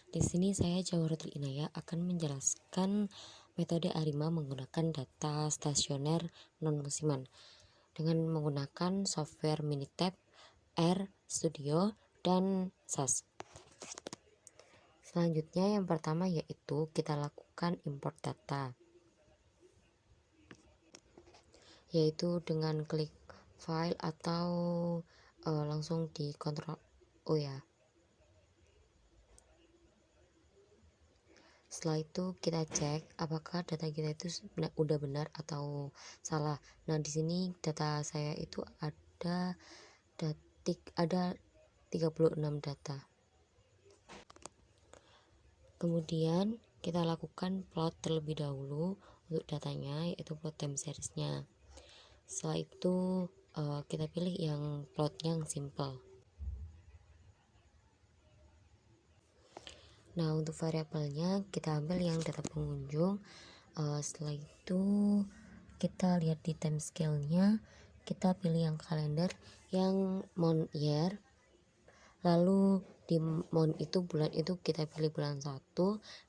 Di sini saya Jawharatul Inayah akan menjelaskan metode ARIMA menggunakan data stasioner non-musiman dengan menggunakan software Minitab, R Studio, dan SAS. Selanjutnya yang pertama yaitu kita lakukan import data, yaitu dengan klik file atau langsung di kontrol Setelah itu kita cek apakah data kita itu udah benar atau salah. Nah, di sini data saya itu ada 36 data. Kemudian kita lakukan plot terlebih dahulu untuk datanya, yaitu plot time seriesnya. Setelah itu kita pilih yang plotnya yang simple. Nah, untuk variabelnya kita ambil yang data pengunjung. Setelah itu kita lihat di time scale-nya, kita pilih yang kalender yang month year, lalu di month itu bulan itu kita pilih bulan 1,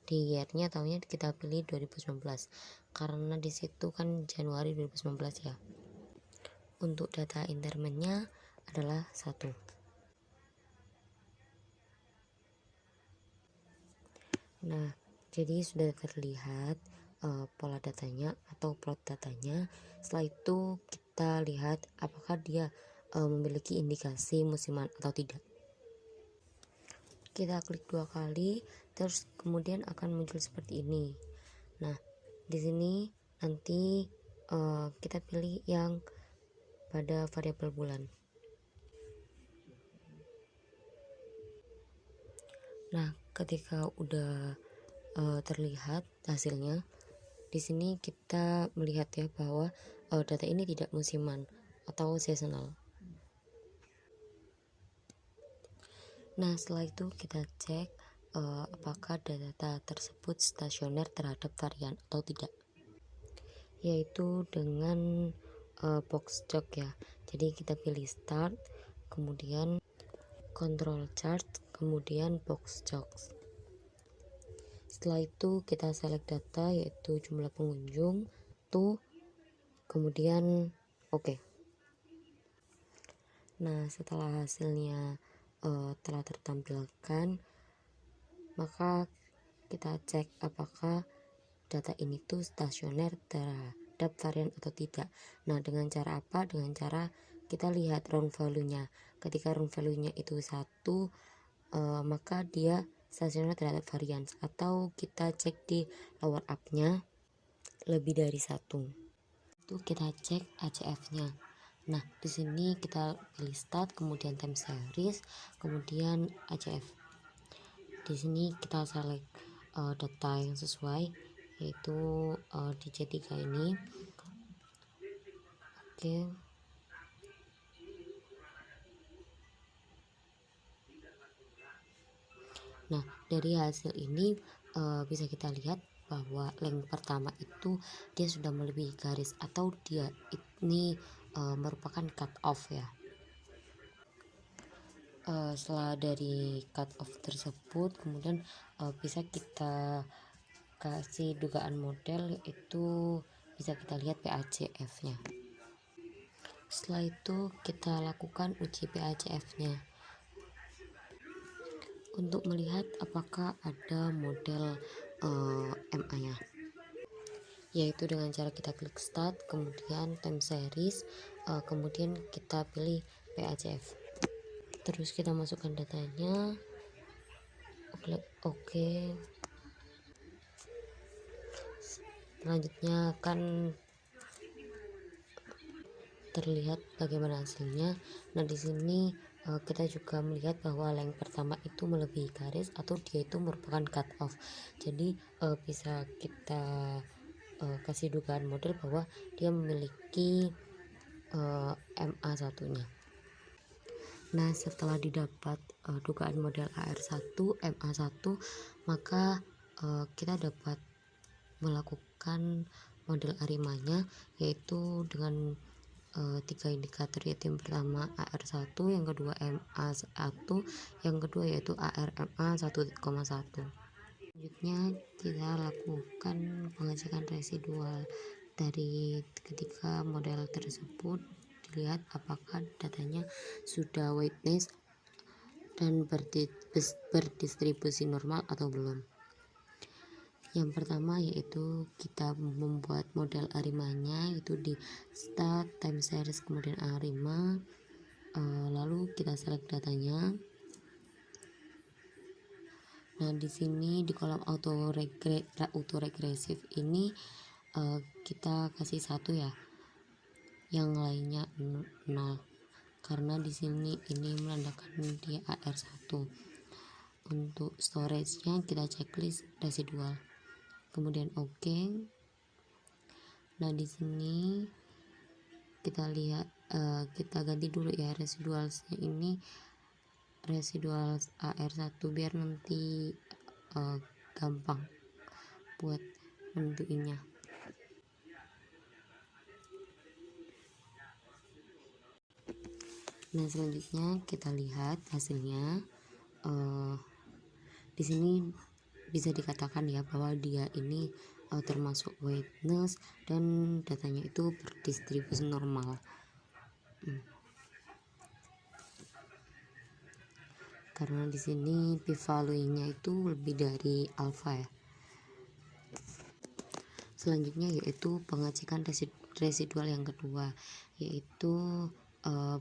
di year-nya tahunnya kita pilih 2019 karena di situ kan Januari 2019 ya. Untuk data intermennya adalah 1. Nah, jadi sudah terlihat pola datanya atau plot datanya. Setelah itu kita lihat apakah dia memiliki indikasi musiman atau tidak. Kita klik 2 kali, terus kemudian akan muncul seperti ini. Nah, di sini nanti kita pilih yang pada variabel bulan. Nah, ketika udah terlihat hasilnya, di sini kita melihat ya bahwa data ini tidak musiman atau seasonal. Nah, setelah itu kita cek apakah data tersebut stasioner terhadap varian atau tidak, yaitu dengan box chart ya. Jadi kita pilih start, kemudian control chart, kemudian box chart. Setelah itu kita select data, yaitu jumlah pengunjung tuh, kemudian oke. Nah, setelah hasilnya telah tertampilkan, maka kita cek apakah data ini tuh stasioner terhadap varian atau tidak. Nah, dengan cara apa? Dengan cara kita lihat round value-nya. Ketika round value-nya itu 1, maka dia stasioner terhadap varian, atau kita cek di lower up-nya lebih dari 1. Itu kita cek ACF-nya. Nah, di sini kita pilih start, kemudian time series, kemudian ACF. Di sini kita select data yang sesuai, yaitu di C3 ini. Oke. Nah, dari hasil ini bisa kita lihat bahwa link pertama itu dia sudah melebihi garis, atau dia ini merupakan cut off ya. Setelah dari cut off tersebut, kemudian bisa kita kasih dugaan model, itu bisa kita lihat PACF-nya. Setelah itu kita lakukan uji PACF-nya untuk melihat apakah ada model MA-nya, yaitu dengan cara kita klik start, kemudian time series, kemudian kita pilih PACF, terus kita masukkan datanya, oke. Selanjutnya akan terlihat bagaimana hasilnya. Nah, di sini kita juga melihat bahwa link pertama itu melebihi garis, atau dia itu merupakan cut off. Jadi bisa kita kasih dugaan model bahwa dia memiliki MA1-nya. Nah, setelah didapat dugaan model AR1, MA1, maka kita dapat melakukan model ARIMA-nya, yaitu dengan tiga indikator, yaitu yang pertama AR1, yang kedua MA1, yang kedua yaitu ARMA 1,1. Selanjutnya kita lakukan pengecekan residual dari ketiga model tersebut. Dilihat apakah datanya sudah whiteness dan berdistribusi normal atau belum. Yang pertama yaitu kita membuat model arimanya, itu di start, time series, kemudian arima, lalu kita select datanya. Nah, di sini di kolom auto regresif ini kita kasih 1 ya, yang lainnya 0, karena di sini ini menandakan dia AR1. Untuk storage-nya kita checklist residual, kemudian oke. Nah, di sini kita lihat, kita ganti dulu ya residualnya ini residual AR1 biar nanti gampang buat nentuinnya. Nah, selanjutnya kita lihat hasilnya. Di sini bisa dikatakan ya bahwa dia ini termasuk whiteness dan datanya itu berdistribusi normal. Karena di sini p-value-nya itu lebih dari alpha ya. Selanjutnya yaitu pengecekan residual yang kedua, yaitu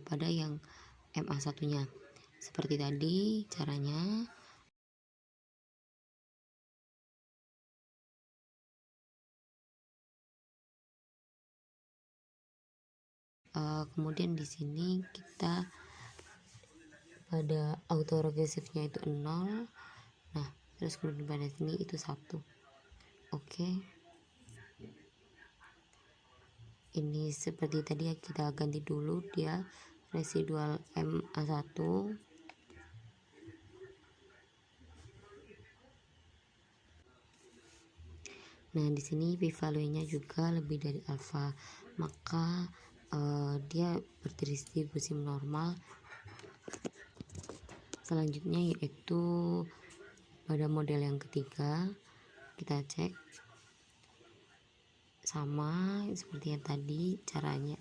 pada yang MA1-nya. Seperti tadi caranya. Kemudian di sini kita pada auto regresifnya itu 0. Nah, terus kemudian pada sini itu 1. Oke. Ini seperti tadi ya, kita ganti dulu dia residual MA1. Nah, di sini p-value-nya juga lebih dari alpha, maka dia berdistribusi normal. Selanjutnya yaitu pada model yang ketiga, kita cek sama seperti yang tadi caranya.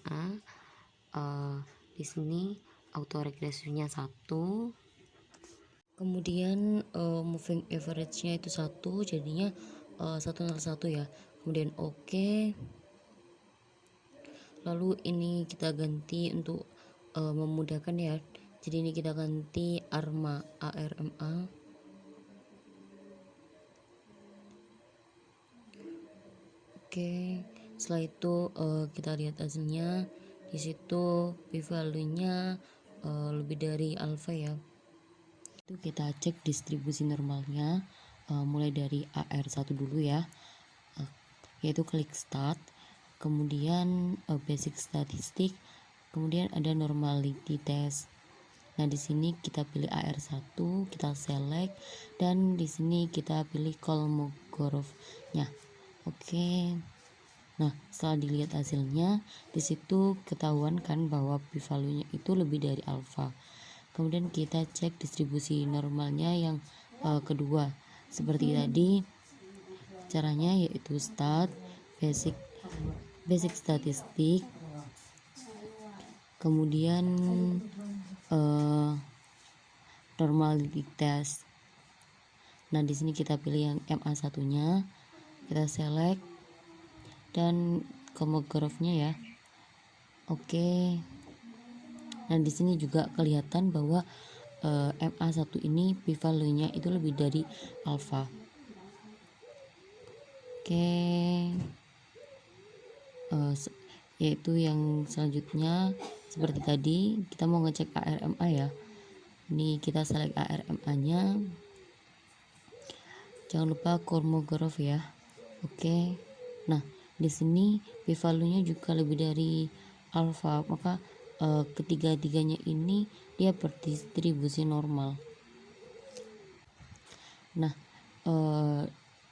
Di sini auto regresifnya 1, kemudian moving average-nya itu 1, jadinya 101 ya. Kemudian oke. Lalu ini kita ganti untuk memudahkan ya, jadi ini kita ganti ARMA. Oke, setelah itu kita lihat hasilnya. Di situ p-value-nya lebih dari alpha ya. Itu kita cek distribusi normalnya, mulai dari AR1 dulu ya, yaitu klik start, kemudian basic statistik, kemudian ada normality test. Nah, di sini kita pilih AR1, kita select, dan di sini kita pilih Kolmogorov-nya. Oke. Nah, setelah dilihat hasilnya, di situ ketahuan kan bahwa p-value-nya itu lebih dari alpha. Kemudian kita cek distribusi normalnya yang kedua. Seperti tadi caranya, yaitu start, basic statistik, kemudian normality test. Nah, di sini kita pilih yang MA1-nya, kita select, dan Kolmogorov-nya ya. Oke. Nah, di sini juga kelihatan bahwa MA1 ini p-value-nya itu lebih dari alpha. Oke. Yaitu yang selanjutnya seperti tadi, kita mau ngecek ARMA ya. Ini kita select ARMA-nya. Jangan lupa Kolmogorov ya. Oke. Nah, di sini p-value-nya juga lebih dari alpha, maka ketiga-tiganya ini dia berdistribusi normal. Nah,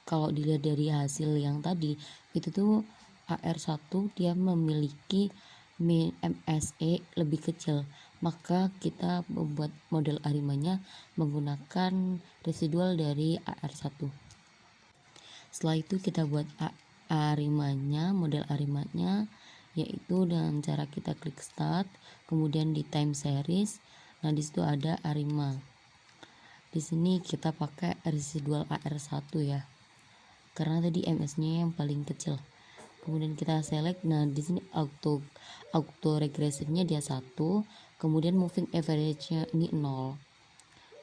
kalau dilihat dari hasil yang tadi itu tuh AR1 dia memiliki MSE lebih kecil, maka kita membuat model arimanya menggunakan residual dari AR1. Setelah itu kita buat arimanya, model arimanya, yaitu dengan cara kita klik start, kemudian di time series. Nah, di situ ada arima. Di sini kita pakai residual AR1 ya, karena tadi MS-nya yang paling kecil. Kemudian kita select. Nah, di sini auto regresifnya dia 1, kemudian moving average-nya ini 0.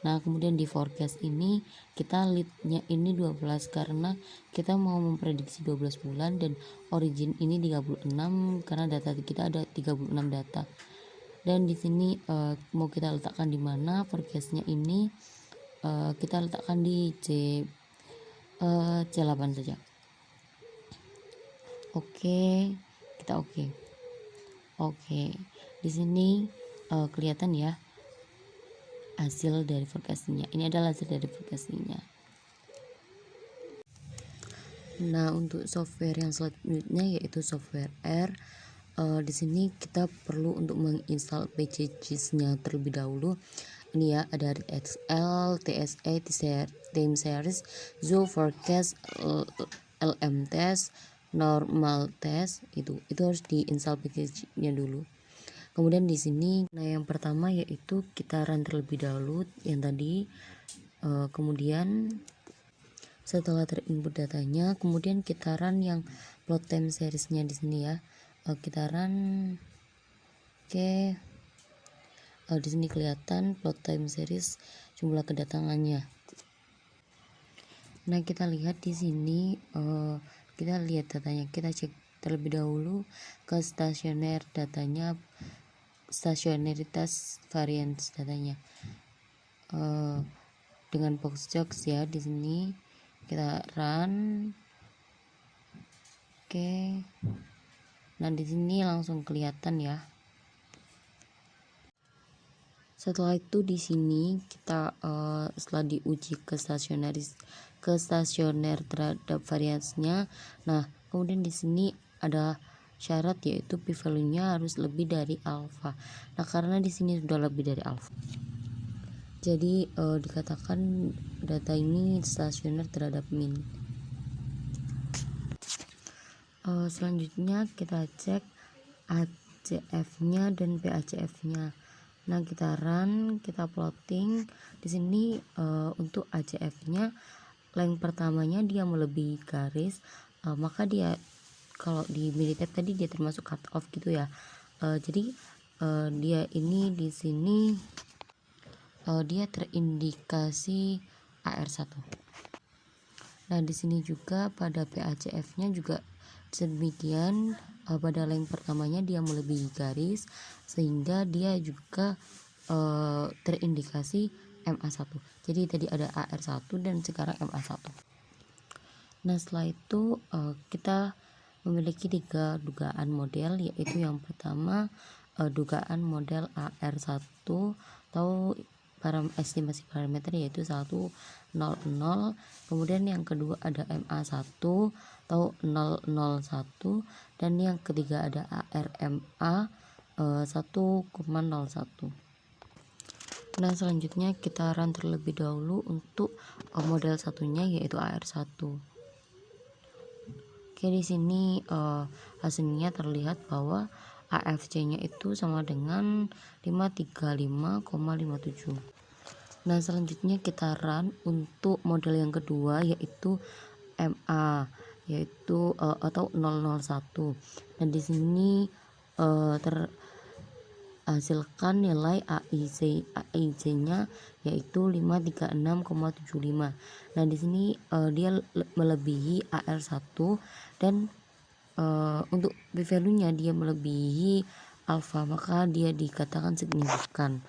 Nah, kemudian di forecast ini kita lead-nya ini 12 karena kita mau memprediksi 12 bulan, dan origin ini 36 karena data kita ada 36 data. Dan di sini mau kita letakkan di mana forecast-nya ini, kita letakkan di C8 saja. Oke, kita oke. Di sini kelihatan ya hasil dari forecastingnya. Ini adalah hasil dari forecastingnya. Nah, untuk software yang selanjutnya yaitu software R. Di sini kita perlu untuk menginstal packages-nya terlebih dahulu. Ini ya, ada Excel, TSA, Time Series, Zoo Forecast, LM Test, Normal Test. Itu harus diinstal package-nya dulu. Kemudian di sini, nah yang pertama yaitu kita run terlebih dahulu yang tadi. Kemudian setelah terinput datanya, kemudian kita run yang plot time seriesnya di sini ya. Kita run. Oke. Di sini kelihatan plot time series jumlah kedatangannya. Nah, kita lihat di sini, kita lihat datanya. Kita cek terlebih dahulu ke stasioner datanya, stasioneritas variance datanya. Dengan box jokes ya, di sini kita run. Oke. Nah, di sini langsung kelihatan ya. Setelah itu di sini kita setelah diuji ke stasioner terhadap variasinya. Nah, kemudian di sini ada syarat yaitu p-value-nya harus lebih dari alfa. Nah, karena di sini sudah lebih dari alfa, jadi dikatakan data ini stasioner terhadap min. Selanjutnya kita cek ACF-nya dan PACF-nya. Nah, kita run, kita plotting. Di sini untuk ACF-nya length pertamanya dia melebihi garis, maka dia kalau di Minitab tadi dia termasuk cut off gitu ya. Jadi dia ini di sini dia terindikasi AR1. Nah, di sini juga pada PACF-nya juga sedemikian. Pada length pertamanya dia melebihi garis sehingga dia juga terindikasi MA1. Jadi tadi ada AR1 dan sekarang MA1. Nah, setelah itu kita memiliki 3 dugaan model, yaitu yang pertama dugaan model AR1 atau estimasi parameter yaitu 100. Kemudian yang kedua ada MA1 atau 001, dan yang ketiga ada ARMA 1,01. Nah, selanjutnya kita run terlebih dahulu untuk model satunya yaitu AR1. Oke, di sini hasilnya terlihat bahwa AFC-nya itu sama dengan 535,57. Nah, selanjutnya kita run untuk model yang kedua yaitu MA yaitu atau 001. Dan di sini terhasilkan nilai AIC-nya yaitu 536,75. Nah, di sini dia melebihi AR1 dan untuk p-value-nya dia melebihi alfa, maka dia dikatakan signifikan.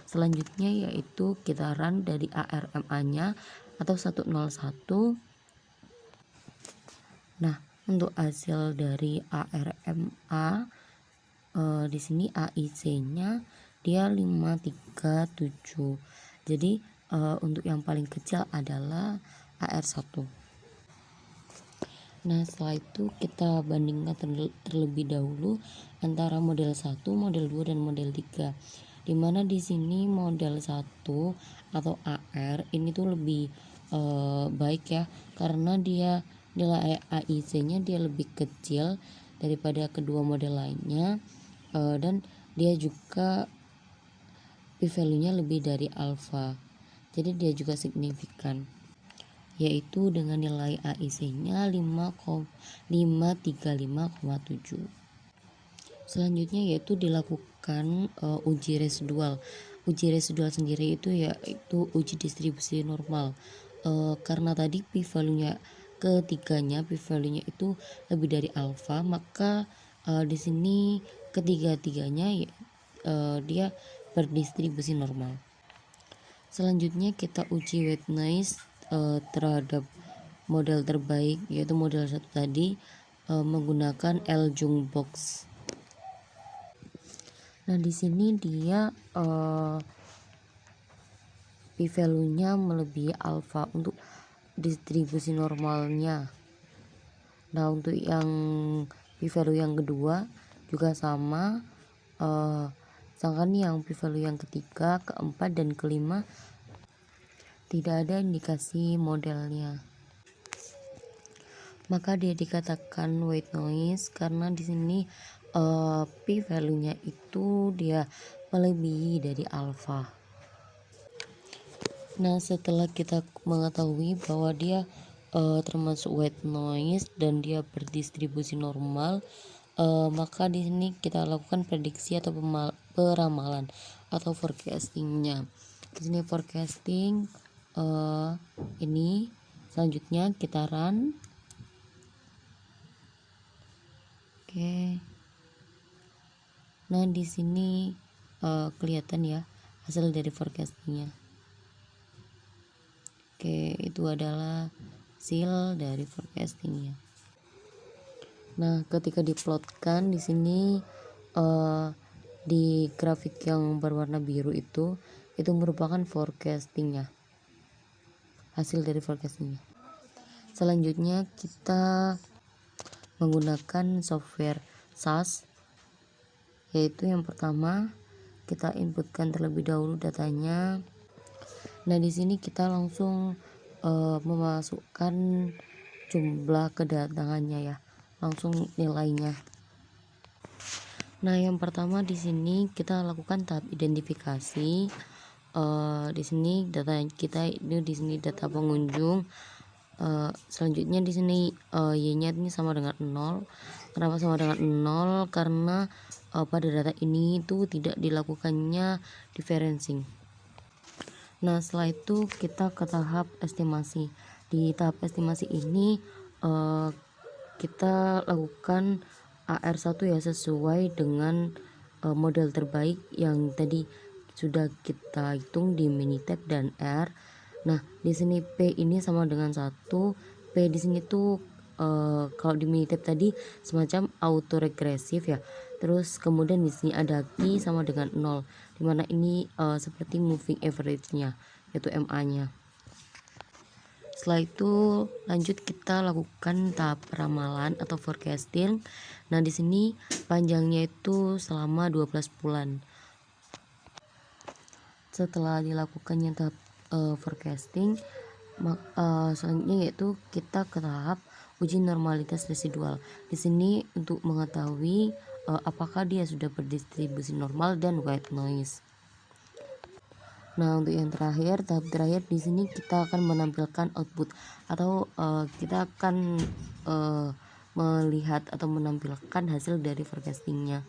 Selanjutnya yaitu kita run dari ARMA-nya atau 101. Nah, untuk hasil dari ARMA di sini AIC-nya dia 537. Jadi untuk yang paling kecil adalah AR1. Nah, setelah itu kita bandingkan terlebih dahulu antara model 1, model 2 dan model 3. Dimana di sini model 1 atau AR ini tuh lebih baik ya, karena dia nilai AIC-nya dia lebih kecil daripada kedua model lainnya, dan dia juga p-value-nya lebih dari alpha. Jadi dia juga signifikan, yaitu dengan nilai AIC-nya 535,7. Selanjutnya yaitu dilakukan uji residual. Uji residual sendiri itu yaitu uji distribusi normal. Karena tadi p-value-nya ketiganya p-value-nya itu lebih dari alpha, maka di sini ketiga-tiganya dia berdistribusi normal. Selanjutnya kita uji white noise terhadap model terbaik, yaitu model 1 tadi, menggunakan L-Jung box. Nah, di sini dia p-value-nya melebihi alpha untuk distribusi normalnya. Nah, untuk yang p-value yang kedua juga sama, sedangkan yang p-value yang ketiga, keempat, dan kelima tidak ada indikasi modelnya, maka dia dikatakan white noise karena di sini p-value-nya itu dia melebihi dari alpha. Nah, setelah kita mengetahui bahwa dia termasuk white noise dan dia berdistribusi normal, maka di sini kita lakukan prediksi atau peramalan atau forecastingnya. Di sini forecasting ini selanjutnya kita run. Oke. Nah, di sini kelihatan ya hasil dari forecastingnya. Oke, itu adalah hasil dari forecastingnya. Nah, ketika diplotkan di sini di grafik yang berwarna biru itu merupakan forecastingnya, hasil dari forecastingnya. Selanjutnya kita menggunakan software SAS, yaitu yang pertama kita inputkan terlebih dahulu datanya. Nah, di sini kita langsung memasukkan jumlah kedatangannya ya, langsung nilainya. Nah, yang pertama di sini kita lakukan tahap identifikasi. Di sini data kita ini di sini data pengunjung. Selanjutnya di sini y-nya ini sama dengan 0. Kenapa sama dengan 0? Karena pada data ini itu tidak dilakukannya differencing. Nah, setelah itu kita ke tahap estimasi. Di tahap estimasi ini kita lakukan AR1 ya, sesuai dengan model terbaik yang tadi sudah kita hitung di Minitab dan R. Nah, di sini P ini sama dengan 1. P di sini tuh kalau di Minitab tadi semacam auto regresif ya. Terus kemudian di sini ada Q sama dengan 0, dimana ini seperti moving average-nya, yaitu MA-nya. Setelah itu lanjut kita lakukan tahap ramalan atau forecasting. Nah, di sini panjangnya itu selama 12 bulan. Setelah dilakukannya tahap forecasting, selanjutnya yaitu kita ke tahap uji normalitas residual. Di sini untuk mengetahui apakah dia sudah berdistribusi normal dan white noise. Nah, untuk yang terakhir, tahap terakhir di sini kita akan menampilkan output atau kita akan melihat atau menampilkan hasil dari forecastingnya.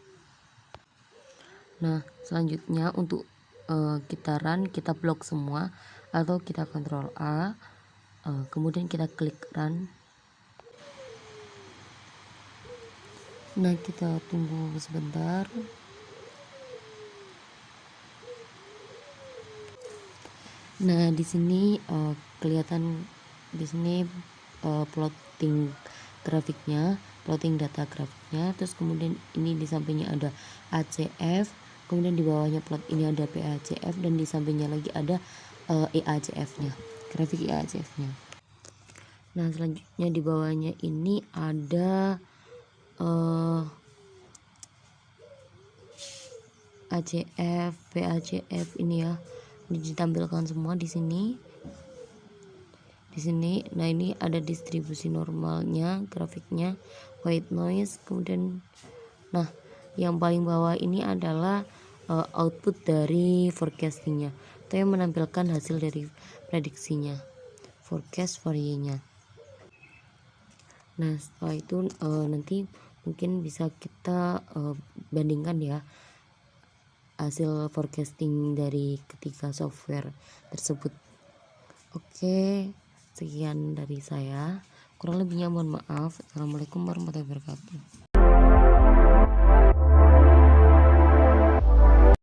Nah, selanjutnya untuk kita run, kita blok semua atau kita Ctrl A, kemudian kita klik run. Nah, kita tunggu sebentar. Nah, di sini kelihatan di sini plotting grafiknya, plotting data grafiknya. Terus kemudian ini di sampingnya ada ACF, kemudian di bawahnya plot ini ada PACF, dan di sampingnya lagi ada EACF-nya, grafik EACF-nya. Nah, selanjutnya di bawahnya ini ada ACF, PACF ini ya. Ini ditampilkan semua di sini. Nah ini ada distribusi normalnya, grafiknya, white noise, kemudian nah yang paling bawah ini adalah output dari forecastingnya, itu yang menampilkan hasil dari prediksinya, forecast varienya. Nah setelah itu nanti mungkin bisa kita bandingkan ya hasil forecasting dari ketiga software tersebut. Oke, sekian dari saya. Kurang lebihnya mohon maaf. Assalamualaikum warahmatullahi wabarakatuh.